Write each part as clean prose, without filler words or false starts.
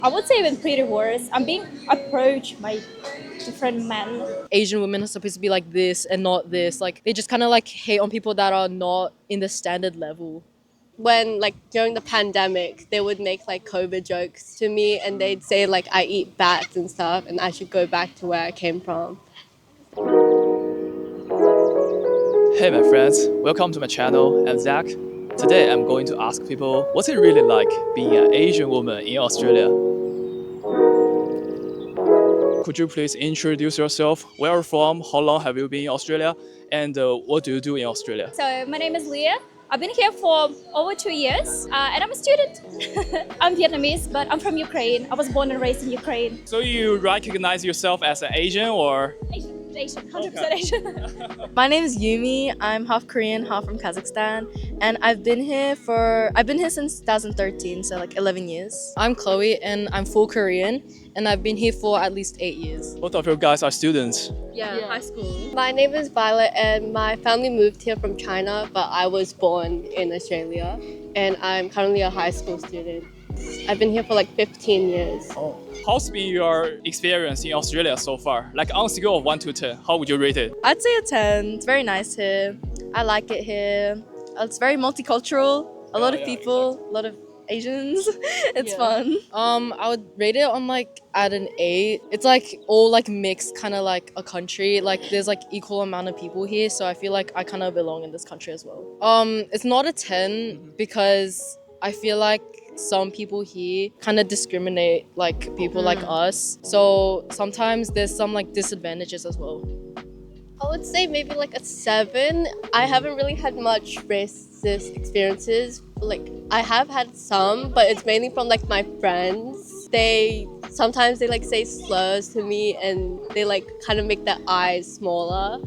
I would say even pretty worse. I'm being approached by different men. Asian women are supposed to be like this and not this. Like they just kind of like hate on people that are not in the standard level. When like during the pandemic they would make like COVID jokes to me and they'd say like I eat bats and stuff and I should go back to where I came from. Hey my friends, welcome to my channel. I'm Zach. Today I'm going to ask people what's it really like being an Asian woman in Australia. Could you please introduce yourself? Where are you from? How long have you been in Australia? And what do you do in Australia? So my name is Leah. I've been here for over 2 years and I'm a student. I'm Vietnamese, but I'm from Ukraine. I was born and raised in Ukraine. So you recognize yourself as an Asian or? Asian, 100% Asian. My name is Yumi. I'm half Korean, half from Kazakhstan, and I've been here since 2013, so like 11 years. I'm Chloe, and I'm full Korean, and I've been here for at least 8 years. Both of you guys are students. Yeah, high school. My name is Violet and my family moved here from China, but I was born in Australia and I'm currently a high school student. I've been here for like 15 years. How's been your experience in Australia so far? Like on a scale of 1 to 10, how would you rate it? I'd say a 10. It's very nice here. I like it here. It's very multicultural. A lot of people, a lot of Asians. It's fun. I would rate it on like at an 8. It's like all like mixed, kind of like a country. Like there's like equal amount of people here, so I feel like I kind of belong in this country as well. It's not a 10 because I feel like some people here kind of discriminate like people like us. So sometimes there's some like disadvantages as well. I would say maybe like a 7. I haven't really had much racist experiences. Like I have had some, but it's mainly from like my friends. Sometimes they like say slurs to me and they like kind of make their eyes smaller.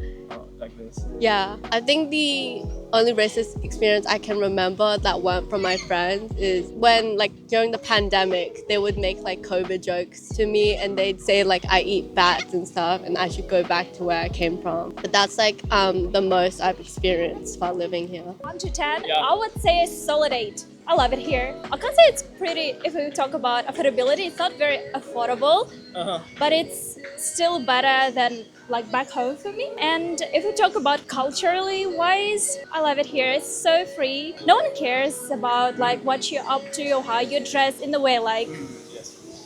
Like this. Yeah, I think the only racist experience I can remember that went from my friends is when like during the pandemic they would make like COVID jokes to me and they'd say like I eat bats and stuff and I should go back to where I came from. But that's like the most I've experienced while living here. 1 to 10, Yeah. I would say a solid 8. I love it here. I can't say it's pretty, if we talk about affordability, it's not very affordable, but it's still better than like back home for me. And if we talk about culturally wise, I love it here. It's so free. No one cares about like what you're up to or how you dress in the way like.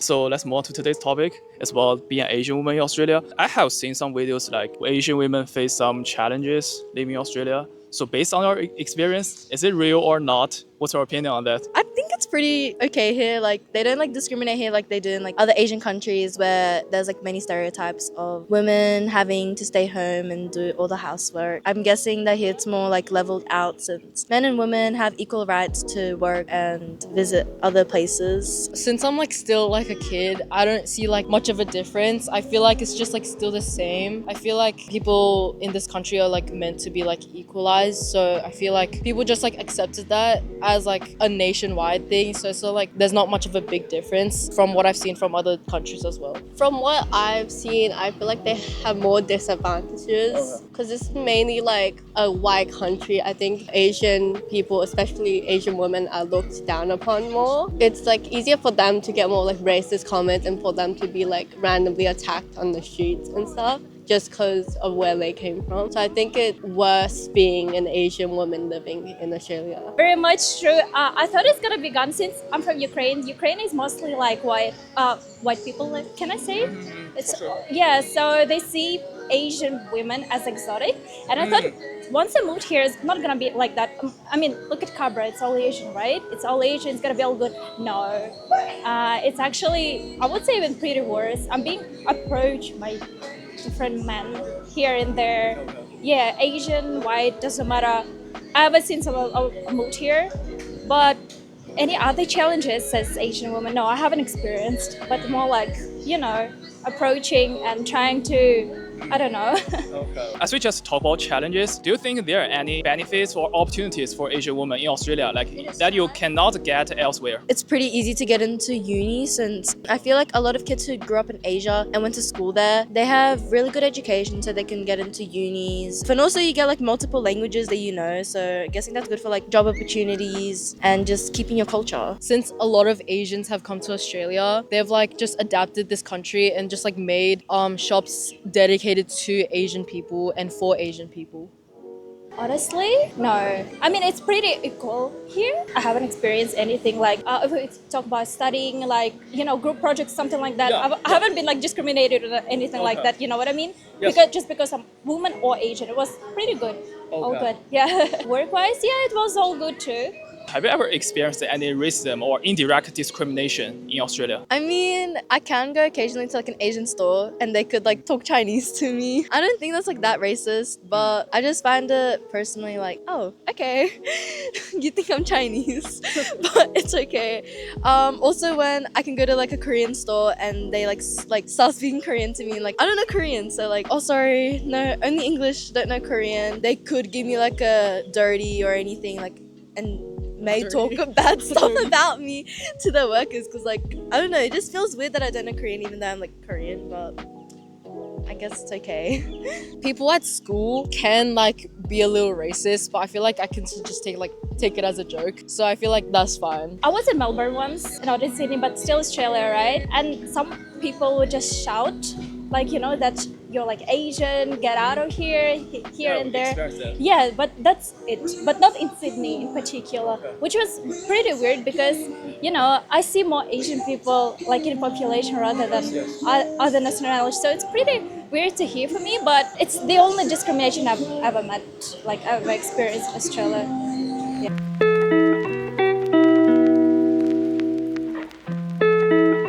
So let's move on to today's topic. It's about being an Asian woman in Australia. I have seen some videos like Asian women face some challenges living in Australia. So based on your experience, is it real or not? What's your opinion on that? I think it's pretty okay here. Like they don't like discriminate here like they do in like other Asian countries where there's like many stereotypes of women having to stay home and do all the housework. I'm guessing that here it's more like leveled out since men and women have equal rights to work and visit other places. Since I'm like still like a kid, I don't see like much of a difference. I feel like it's just like still the same. I feel like people in this country are like meant to be like equalized. So I feel like people just like accepted that as like a nationwide thing, so like there's not much of a big difference from what I've seen from other countries as well. From what I've seen, I feel like they have more disadvantages because it's mainly like a white country. I think Asian people, especially Asian women, are looked down upon more. It's like easier for them to get more like racist comments and for them to be like randomly attacked on the streets and stuff, just because of where they came from. So I think it's worse being an Asian woman living in Australia. Very much true. I thought it's gonna be gone since I'm from Ukraine. Ukraine is mostly like white people. Like, can I say it? It's yeah. So they see Asian women as exotic, and I thought once I moved here, it's not gonna be like that. I mean, look at Cabra. It's all Asian, right? It's all Asian. It's gonna be all good. No, it's actually, I would say, even pretty worse. I'm being approached by different men here and there. Yeah, Asian, white, doesn't matter. I haven't seen someone moved here, but any other challenges as Asian woman, no, I haven't experienced, but more like, you know, approaching and trying to I don't know. Okay. As we just talk about challenges, do you think there are any benefits or opportunities for Asian women in Australia, like that you cannot get elsewhere? It's pretty easy to get into uni since I feel like a lot of kids who grew up in Asia and went to school there, they have really good education so they can get into unis. And also you get like multiple languages that you know, so guessing that's good for like job opportunities and just keeping your culture. Since a lot of Asians have come to Australia, they've like just adapted this country and just like made shops dedicated to Asian people and for Asian people. Honestly, no. I mean, it's pretty equal here. I haven't experienced anything like, if we talk about studying, like, you know, group projects, something like that. Yeah. I haven't been like discriminated or anything like Okay. that, you know what I mean? Yes. Because I'm woman or Asian, it was pretty good. All Okay. good, yeah. Work-wise, yeah, it was all good too. Have you ever experienced any racism or indirect discrimination in Australia? I mean, I can go occasionally to like an Asian store and they could like talk Chinese to me. I don't think that's like that racist, but I just find it personally like, oh, okay, you think I'm Chinese, but it's okay. Also when I can go to like a Korean store and they like start speaking Korean to me, and, like I don't know Korean, so like, oh sorry, no, only English, don't know Korean. They could give me like a dirty or anything like, and may talk bad stuff about me to the workers because like I don't know, it just feels weird that I don't know Korean even though I'm like Korean, but I guess it's okay. People at school can like be a little racist, but I feel like I can just take it as a joke. So I feel like that's fine. I was in Melbourne once, not in Sydney, but still Australia, right? And some people would just shout, like, you know, that you're like Asian, get out of here, here and there. Yeah, but that's it. But not in Sydney in particular, which was pretty weird because, you know, I see more Asian people like in population rather than other nationalities. So it's pretty weird to hear from me, but it's the only discrimination I've ever met, like I've experienced in Australia.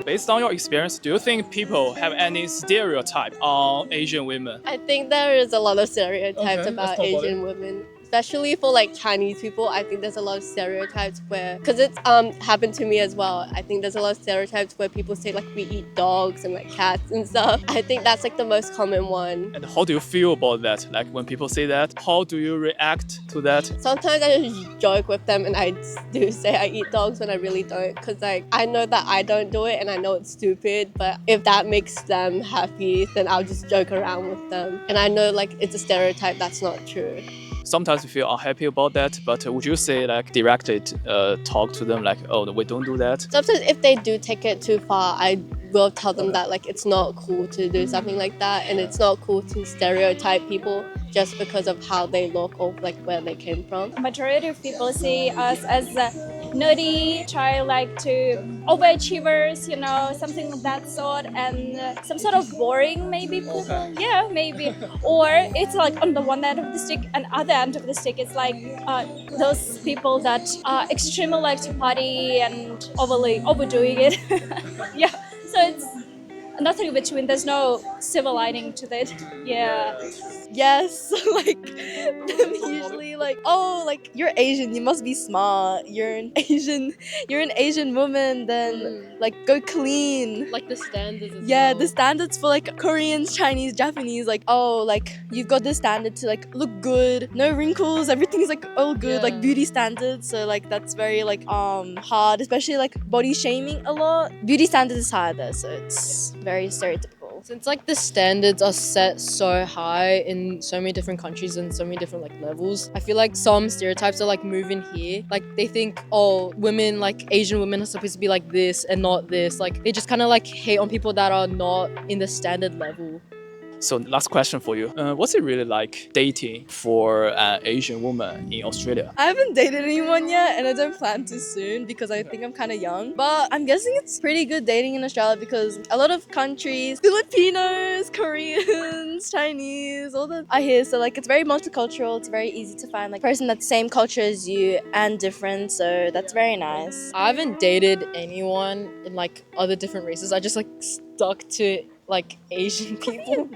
Based on your experience, do you think people have any stereotype on Asian women? I think there is a lot of stereotypes Okay, let's about talk about Asian women. Especially for like Chinese people, I think there's a lot of stereotypes where, because it's happened to me as well. I think there's a lot of stereotypes where people say like we eat dogs and like cats and stuff. I think that's like the most common one. And how do you feel about that? Like when people say that, how do you react to that? Sometimes I just joke with them and I do say I eat dogs when I really don't, because like I know that I don't do it and I know it's stupid, but if that makes them happy, then I'll just joke around with them. And I know like it's a stereotype that's not true. Sometimes you feel unhappy about that, but would you say like directed talk to them like, oh, we don't do that? Sometimes if they do take it too far, I will tell them that like it's not cool to do something like that, and it's not cool to stereotype people just because of how they look or like where they came from. Majority of people see us as nerdy, like to overachievers, you know, something of that sort, and some sort of boring maybe people. Yeah, maybe. Or it's like on the one end of the stick and other end of the stick, it's like those people that extremely like to party and overdoing it. Yeah, so it's nothing in between. There's no silver lining to it. Yeah. Yes, like them usually like, oh, like you're Asian, you must be smart. You're an Asian woman, then like go clean. Like the standards as Yeah, well. the standards for like Koreans, Chinese, Japanese, like, oh, like you've got the standard to like look good, no wrinkles, everything's like all good, Yeah. like beauty standards. So like that's very like hard, especially like body shaming a lot. Beauty standards is high there, so it's very stereotypical. Since like the standards are set so high in so many different countries and so many different like levels, I feel like some stereotypes are like moving here. Like they think, oh, women, like Asian women are supposed to be like this and not this. Like they just kind of like hate on people that are not in the standard level. So last question for you. What's it really like dating for an Asian woman in Australia? I haven't dated anyone yet, and I don't plan to soon because I think I'm kind of young. But I'm guessing it's pretty good dating in Australia because a lot of countries, Filipinos, Koreans, Chinese, all the I hear. So like it's very multicultural. It's very easy to find like a person that's same culture as you and different. So that's very nice. I haven't dated anyone in like other different races. I just like stuck to like Asian people.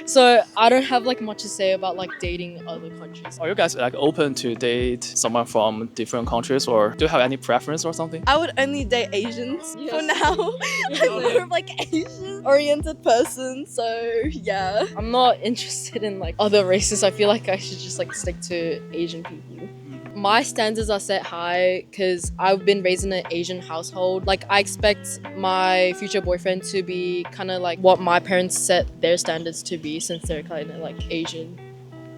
So I don't have like much to say about like dating other countries. Are you guys like open to date someone from different countries, or do you have any preference or something? I would only date Asians for Yes. now. I'm more of like Asian oriented person, so yeah. I'm not interested in like other races. I feel like I should just like stick to Asian people. My standards are set high because I've been raised in an Asian household. Like I expect my future boyfriend to be kind of like what my parents set their standards to be since they're kind of like Asian.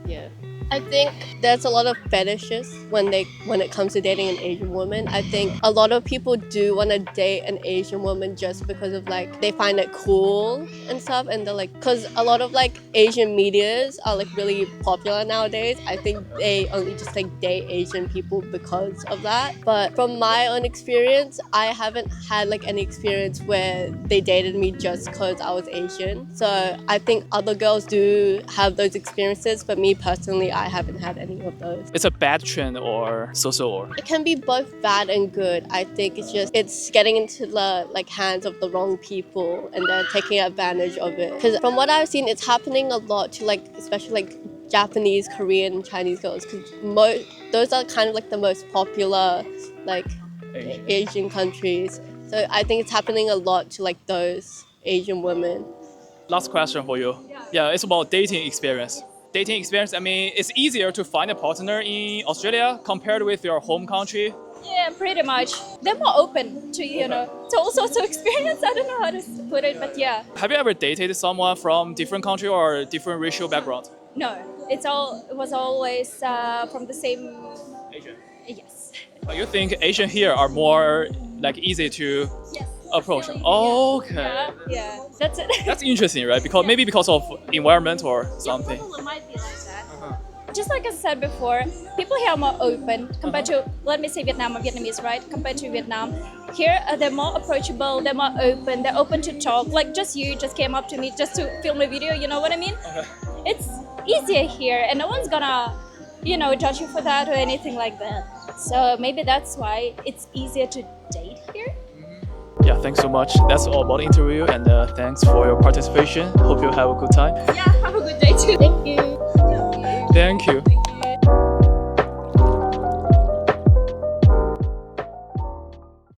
Yeah. I think there's a lot of fetishes when it comes to dating an Asian woman. I think a lot of people do want to date an Asian woman just because of like they find it cool and stuff, and they're like, because a lot of like Asian medias are like really popular nowadays. I think they only just like date Asian people because of that. But from my own experience, I haven't had like any experience where they dated me just because I was Asian. So I think other girls do have those experiences, but me personally, I haven't had any of those. It's a bad trend or so or? It can be both bad and good. I think it's getting into the like hands of the wrong people and they're taking advantage of it. Because from what I've seen, it's happening a lot to like especially like Japanese, Korean, and Chinese girls. Because those are kind of like the most popular like Asian countries. So I think it's happening a lot to like those Asian women. Last question for you. Yeah, it's about dating experience. Dating experience, I mean, it's easier to find a partner in Australia compared with your home country. Yeah, pretty much. They're more open to, to all sorts of experience. I don't know how to put it, but yeah. Have you ever dated someone from different country or different racial background? No, it was always from the same. Asian. Yes. You think Asian here are more like easy to Yes. approach? Really, Okay. Yeah, that's it. That's interesting, right? Because because of environment or something. Probably might be like that. Just like I said before, people here are more open compared to, let me say Vietnam or Vietnamese, right? Compared to Vietnam. Here, they're more approachable, they're more open, they're open to talk. Like you just came up to me just to film a video, you know what I mean? Okay. It's easier here and no one's gonna, judge you for that or anything like that. So maybe that's why it's easier to date here. Yeah, thanks so much. That's all about the interview, and thanks for your participation. Hope you have a good time. Yeah, have a good day too. Thank you. Thank you.